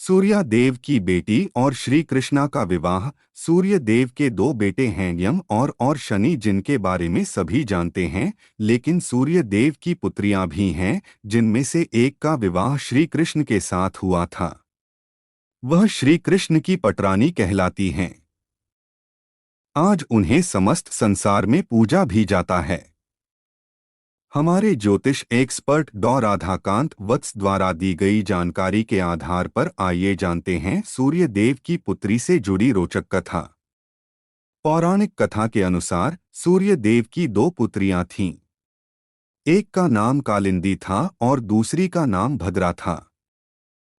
सूर्या देव की बेटी और श्री कृष्णा का विवाह। सूर्य देव के दो बेटे हैं, यम और शनि, जिनके बारे में सभी जानते हैं, लेकिन सूर्य देव की पुत्रियां भी हैं, जिनमें से एक का विवाह श्री कृष्ण के साथ हुआ था। वह श्री कृष्ण की पटरानी कहलाती हैं। आज उन्हें समस्त संसार में पूजा भी जाता है। हमारे ज्योतिष एक्सपर्ट डॉ राधाकांत वत्स द्वारा दी गई जानकारी के आधार पर आइए जानते हैं सूर्य देव की पुत्री से जुड़ी रोचक कथा। पौराणिक कथा के अनुसार सूर्य देव की दो पुत्रियां थीं। एक का नाम कालिंदी था और दूसरी का नाम भद्रा था।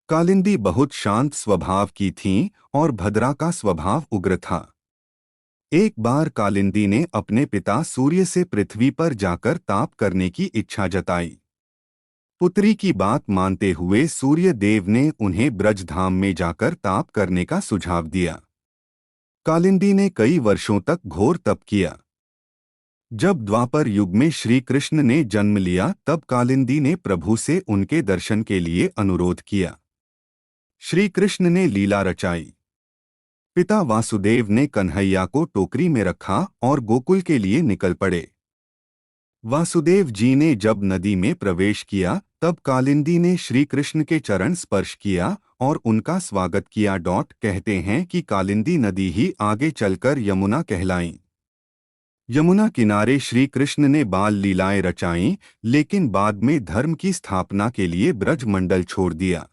कालिंदी बहुत शांत स्वभाव की थीं और भद्रा का स्वभाव उग्र था। एक बार कालिंदी ने अपने पिता सूर्य से पृथ्वी पर जाकर ताप करने की इच्छा जताई। पुत्री की बात मानते हुए सूर्य देव ने उन्हें ब्रजधाम में जाकर ताप करने का सुझाव दिया। कालिंदी ने कई वर्षों तक घोर तप किया। जब द्वापर युग में श्री कृष्ण ने जन्म लिया, तब कालिंदी ने प्रभु से उनके दर्शन के लिए अनुरोध किया। श्री कृष्ण ने लीला रचाई। पिता वासुदेव ने कन्हैया को टोकरी में रखा और गोकुल के लिए निकल पड़े। वासुदेव जी ने जब नदी में प्रवेश किया, तब कालिंदी ने श्री कृष्ण के चरण स्पर्श किया और उनका स्वागत किया। कहते हैं कि कालिंदी नदी ही आगे चलकर यमुना कहलाईं। यमुना किनारे श्री कृष्ण ने बाल लीलाएं रचाईं, लेकिन बाद में धर्म की स्थापना के लिए ब्रजमंडल छोड़ दिया।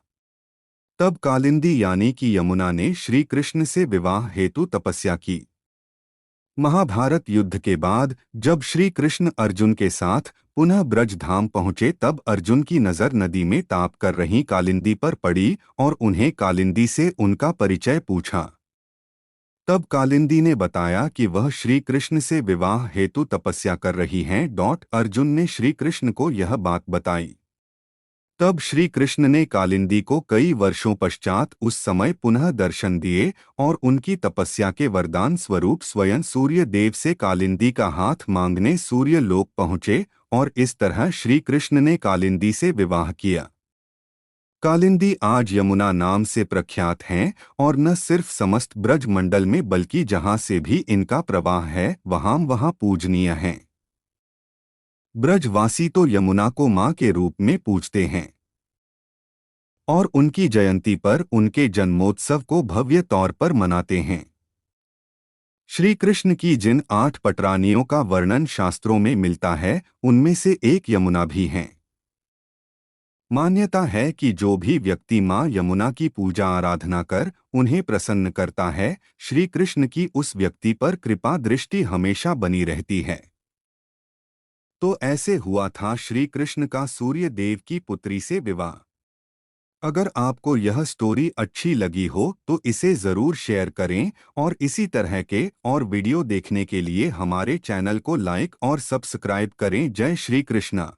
तब कालिंदी यानी कि यमुना ने श्री कृष्ण से विवाह हेतु तपस्या की। महाभारत युद्ध के बाद जब श्री कृष्ण अर्जुन के साथ पुनः ब्रजधाम पहुंचे, तब अर्जुन की नजर नदी में ताप कर रही कालिंदी पर पड़ी और उन्हें कालिंदी से उनका परिचय पूछा। तब कालिंदी ने बताया कि वह श्री कृष्ण से विवाह हेतु तपस्या कर रही हैं। अर्जुन ने श्री कृष्ण को यह बात बताई। तब श्री कृष्ण ने कालिंदी को कई वर्षों पश्चात उस समय पुनः दर्शन दिए और उनकी तपस्या के वरदान स्वरूप स्वयं सूर्य देव से कालिंदी का हाथ मांगने सूर्य लोक पहुँचे और इस तरह श्री कृष्ण ने कालिंदी से विवाह किया। कालिंदी आज यमुना नाम से प्रख्यात हैं और न सिर्फ समस्त ब्रज मंडल में बल्कि जहाँ से भी इनका प्रवाह है वहाँ पूजनीय हैं। ब्रजवासी तो यमुना को मां के रूप में पूजते हैं और उनकी जयंती पर उनके जन्मोत्सव को भव्य तौर पर मनाते हैं। श्री कृष्ण की जिन 8 पटरानियों का वर्णन शास्त्रों में मिलता है, उनमें से एक यमुना भी हैं। मान्यता है कि जो भी व्यक्ति मां यमुना की पूजा आराधना कर उन्हें प्रसन्न करता है, श्री कृष्ण की उस व्यक्ति पर कृपा दृष्टि हमेशा बनी रहती है। तो ऐसे हुआ था श्री कृष्ण का सूर्य देव की पुत्री से विवाह। अगर आपको यह स्टोरी अच्छी लगी हो तो इसे ज़रूर शेयर करें और इसी तरह के और वीडियो देखने के लिए हमारे चैनल को लाइक और सब्सक्राइब करें। जय श्री कृष्णा।